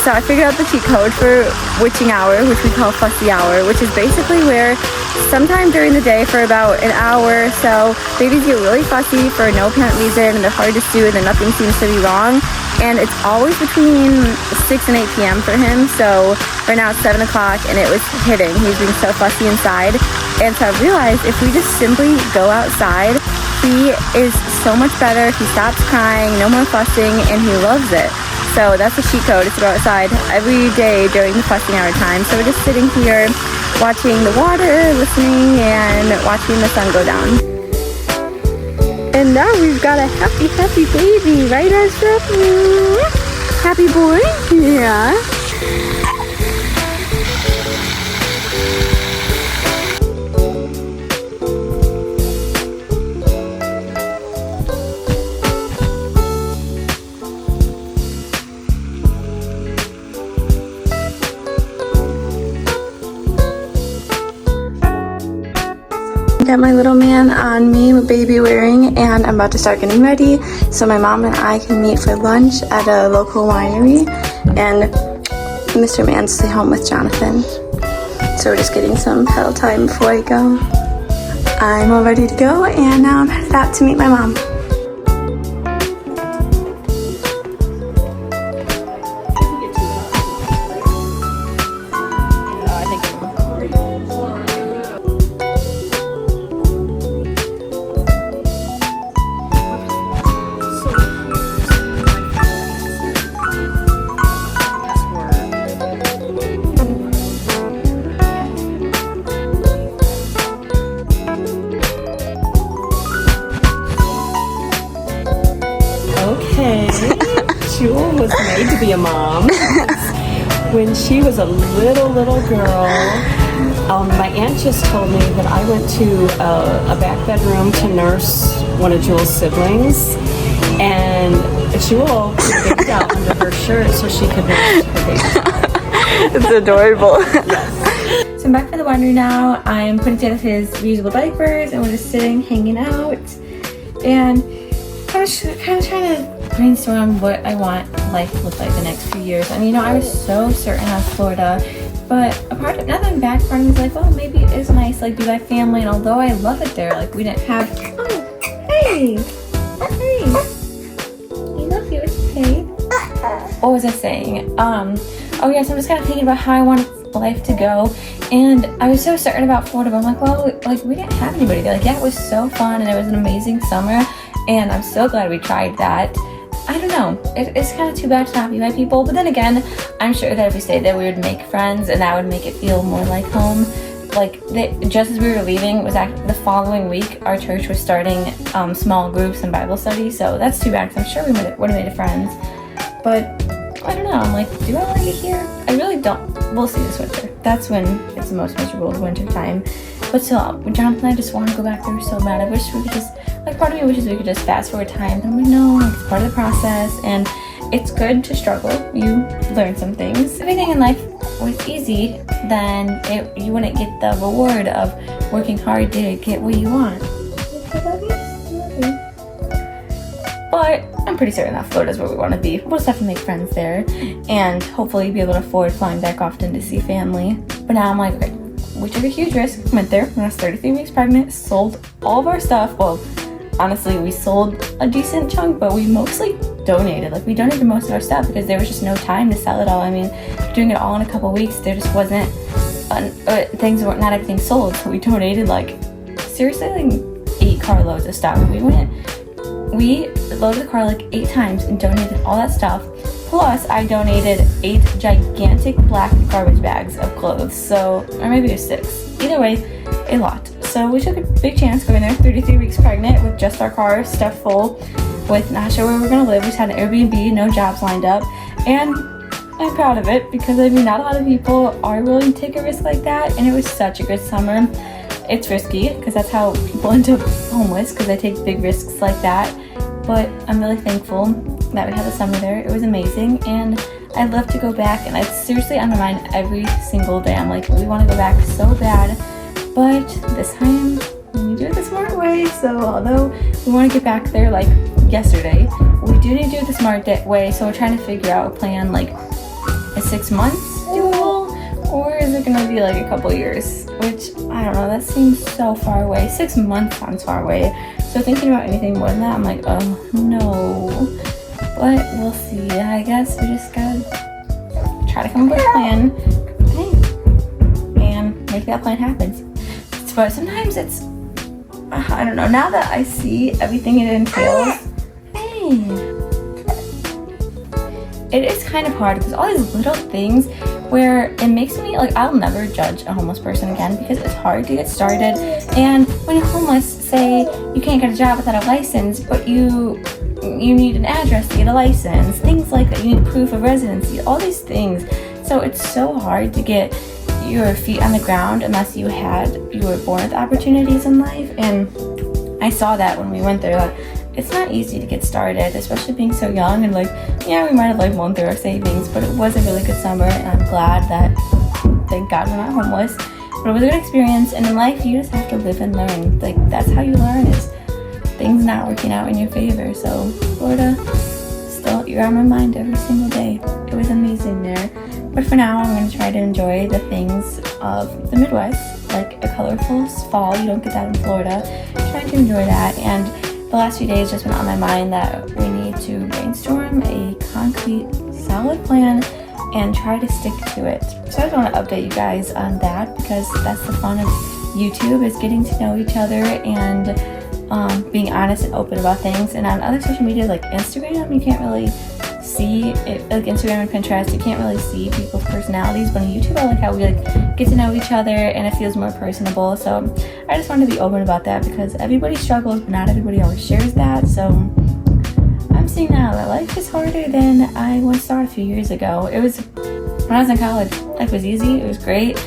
So I figured out the cheat code for witching hour, which we call fussy hour, which is basically where sometime during the day for about an hour or so, babies get really fussy for no apparent reason and they're hard to soothe and nothing seems to be wrong. And it's always between 6 and 8 p.m. for him. So right now it's 7 o'clock and it was hitting. He's being so fussy inside. And so I realized if we just simply go outside, he is so much better. He stops crying, no more fussing, and he loves it. So that's the cheat code, is to go outside every day during the fussing hour time. So we're just sitting here watching the water, listening, and watching the sun go down. And now we've got a happy baby, right, Ezra? Happy boy? Yeah. Got my little man on me with baby wearing, and I'm about to start getting ready so my mom and I can meet for lunch at a local winery, and Mr. Man's stay home with Jonathan. So we're just getting some pedal time before I go. I'm all ready to go, and now I'm headed out to meet my mom. Jewel was made to be a mom. When she was a little girl, my aunt just told me that I went to a back bedroom to nurse one of Jewel's siblings, and Jewel put a baby doll under her shirt so she could nurse her baby. It's adorable. Yes. So I'm back for the winery now. I'm putting together his reusable diapers, and we're just sitting, hanging out, and I was kind of trying to brainstorm what I want life to look like the next few years. I mean, I was so certain of Florida, but a part of, now that I'm back, part of me is like, well, maybe it is nice, like, be my family, and although I love it there, like, we didn't have, oh, hey, I love you, it's okay. What was I saying? Oh yes, I'm just kind of thinking about how I want life to go, and I was so certain about Florida, but I'm like, well, like, we didn't have anybody there. Like, yeah, it was so fun, and it was an amazing summer, and I'm so glad we tried that. I don't know, it's kind of too bad to not be my people, but then again, I'm sure that if we stayed there, we would make friends, and that would make it feel more like home. Like, just as we were leaving, it was actually the following week, our church was starting small groups and Bible study, so that's too bad, because I'm sure we would have made friends. But I don't know, I'm like, do I like it here? I really don't. We'll see this winter. That's when it's the most miserable, winter time. But still, Jonathan and I just want to go back there so bad. I wish we could just, like, part of me wishes we could just fast forward time. But I'm like, no, like, it's part of the process, and it's good to struggle. You learn some things. If everything in life was easy, then you wouldn't get the reward of working hard to get what you want. But I'm pretty certain that Florida is where we want to be. We'll just have to make friends there, and hopefully be able to afford flying back often to see family. But now I'm like, okay, we took a huge risk, went there when I was 33 weeks pregnant, sold all of our stuff. Well, honestly, we sold a decent chunk, but we mostly donated. Like, we donated most of our stuff because there was just no time to sell it all. I mean, doing it all in a couple weeks, there just wasn't, things weren't, not everything sold. So we donated, like, seriously, like 8 carloads of stuff. We loaded the car like 8 times and donated all that stuff. Plus, I donated 8 gigantic black garbage bags of clothes. So, or maybe it was 6. Either way, a lot. So we took a big chance going there, 33 weeks pregnant, with just our car stuffed full, with not sure where we were going to live. We just had an Airbnb, no jobs lined up, and I'm proud of it because, I mean, not a lot of people are willing to take a risk like that, and it was such a good summer. It's risky because that's how people end up homeless, because they take big risks like that, but I'm really thankful that we had the summer there. It was amazing, and I'd love to go back, and I seriously on my mind every single day. I'm like, we want to go back so bad, but this time we do it the smart way. So although we want to get back there like yesterday, we do need to do it the smart way. So we're trying to figure out a plan like as 6 months doable, or is it gonna be like a couple years? Which, I don't know, that seems so far away. 6 months sounds far away. So thinking about anything more than that, I'm like, oh no. But we'll see. I guess we just gotta try to come up with a plan, and make that plan happen. But sometimes it's, I don't know, now that I see everything it entails, it is kind of hard because all these little things where it makes me, like, I'll never judge a homeless person again because it's hard to get started. And when you're homeless, say you can't get a job without a license, but you need an address to get a license, things like that, you need proof of residency, all these things. So it's so hard to get your feet on the ground unless you were born with opportunities in life. And I saw that when we went there, that it's not easy to get started, especially being so young. And like, yeah, we might have like blown through our savings, but it was a really good summer, and I'm glad that, thank God, we're not homeless. But it was a good experience, and in life you just have to live and learn. Like, that's how you learn, is things not working out in your favor. So Florida, still, you're on my mind every single day. It was amazing there. But for now, I'm going to try to enjoy the things of the Midwest, like a colorful fall. You don't get that in Florida. Trying to enjoy that. And the last few days just been on my mind that we need to brainstorm a concrete, solid plan and try to stick to it. So I just want to update you guys on that, because that's the fun of YouTube, is getting to know each other and being honest and open about things. And on other social media like Instagram, you can't really see it, like Instagram and Pinterest, you can't really see people's personalities, but on YouTube I like how we like get to know each other and it feels more personable. So I just wanted to be open about that, because everybody struggles, but not everybody always shares that. So I'm seeing now that life is harder than I once thought a few years ago. It was, when I was in college, life was easy, it was great,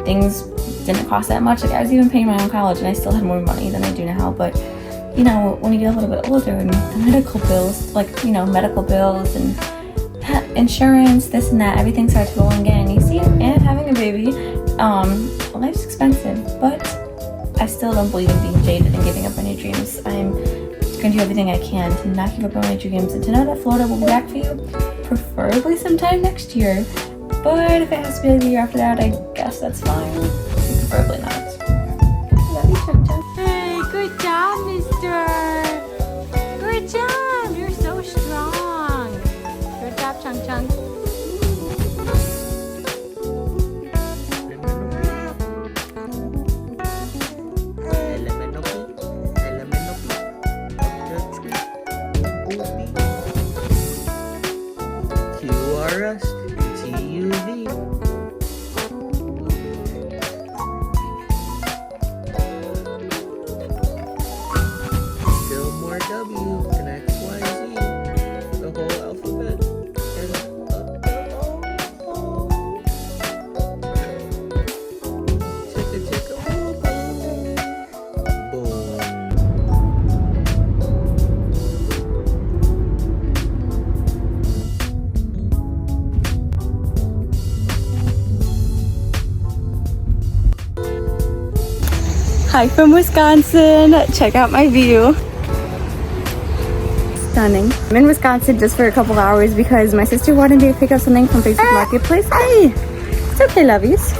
things didn't cost that much. Like, I was even paying my own college and I still had more money than I do now. But you know, when you get a little bit older and the medical bills, like, you know, medical bills and insurance, this and that, everything starts rolling again. You see, and having a baby, life's expensive, but I still don't believe in being jaded and giving up on your dreams. I'm going to do everything I can to not give up on my dreams and to know that Florida will be back for you, preferably sometime next year. But if it has to be like the year after that, I guess that's fine. Preferably not. Love you, Chuck Chuck. Hey, good job, mister. Good job. You're so strong. Good job, Chung Chung. QRS-TUV. Still more W and XYZ. The whole alphabet. And chicka chicka boom boom. Hi from Wisconsin. Check out my view. Stunning. I'm in Wisconsin just for a couple hours because my sister wanted me to pick up something from Facebook Marketplace. Hey, it's okay, lovies.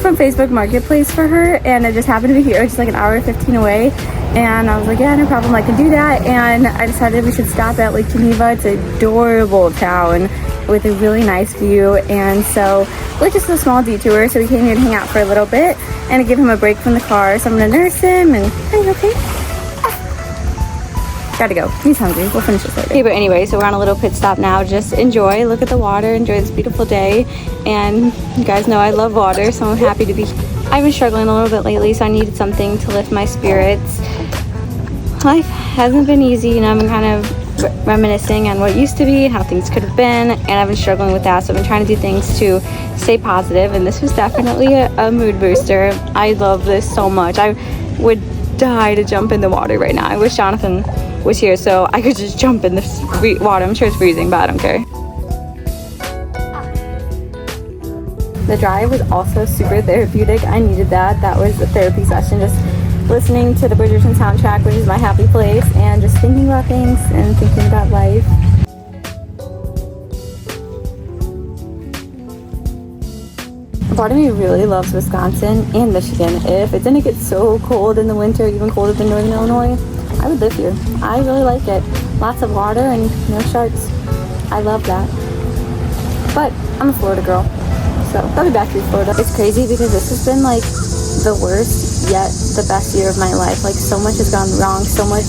From Facebook Marketplace for her, and it just happened to be here, just like an hour and 15 away. And I was like, yeah, no problem, I can do that. And I decided we should stop at Lake Geneva. It's an adorable town with a really nice view. And so it was just a small detour, so we came here to hang out for a little bit and to give him a break from the car. So I'm gonna nurse him and, hey, okay? Gotta go, he's hungry, we'll finish this later. Okay, but anyway, so we're on a little pit stop now. Just enjoy, look at the water, enjoy this beautiful day. And you guys know I love water, so I'm happy to be. I've been struggling a little bit lately, so I needed something to lift my spirits. Life hasn't been easy, you know, I've been kind of reminiscing on what it used to be, how things could have been, and I've been struggling with that. So I've been trying to do things to stay positive, and this was definitely a mood booster. I love this so much. I would die to jump in the water right now. I wish Jonathan was here so I could just jump in the water. I'm sure it's freezing, but I don't care. The drive was also super therapeutic. I needed that. That was a therapy session, just listening to the Bridgerton soundtrack, which is my happy place, and just thinking about things and thinking about life. part of me really loves Wisconsin and Michigan. If it didn't get so cold in the winter, even colder than Northern Illinois, I would live here. I really like it. Lots of water and no sharks. I love that. But I'm a Florida girl, so I'll be back to Florida. It's crazy because this has been like the worst yet the best year of my life. Like so much has gone wrong, so much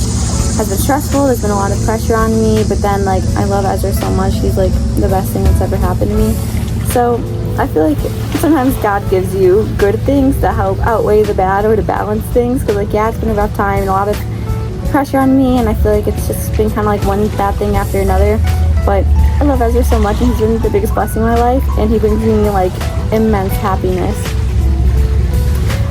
has been stressful, there's been a lot of pressure on me, but then like I love Ezra so much. He's like the best thing that's ever happened to me. So I feel like sometimes God gives you good things to help outweigh the bad or to balance things, because like yeah, it's been a rough time and a lot of pressure on me, and I feel like it's just been kind of like one bad thing after another. But I love Ezra so much, and he's been the biggest blessing in my life, and he brings me like immense happiness.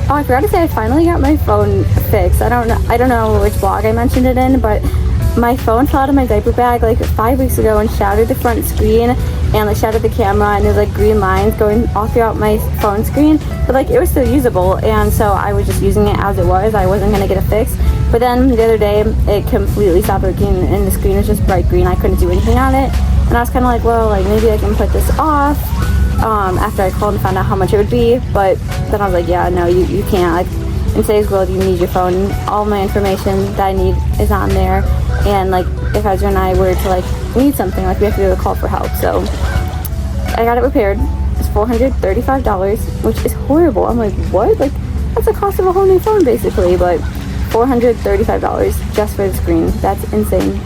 Oh, I forgot to say I finally got my phone fixed. I don't know which vlog I mentioned it in, but my phone fell out of my diaper bag like 5 weeks ago and shattered the front screen and like shattered the camera, and there's like green lines going all throughout my phone screen, but like it was still usable, and so I was just using it as it was. I wasn't gonna get it fixed. But then the other day it completely stopped working and the screen was just bright green. I couldn't do anything on it, and I was kind of like, well, like maybe I can put this off after I called and found out how much it would be. But then I was like, yeah, no, you can't. Like in today's world, you need your phone. All my information that I need is on there, and like if Ezra and I were to like need something, like we have to be able to call for help. So I got it repaired. It's $435, which is horrible. I'm like, what? Like that's the cost of a whole new phone basically. But $435 just for the screen. That's insane.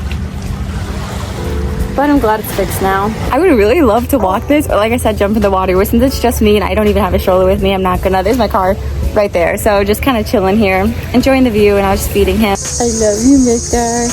But I'm glad it's fixed now. I would really love to walk this, or like I said, jump in the water. But since it's just me and I don't even have a stroller with me, I'm not gonna. There's my car right there. So just kind of chilling here, enjoying the view, and I was just feeding him. I love you, Mister.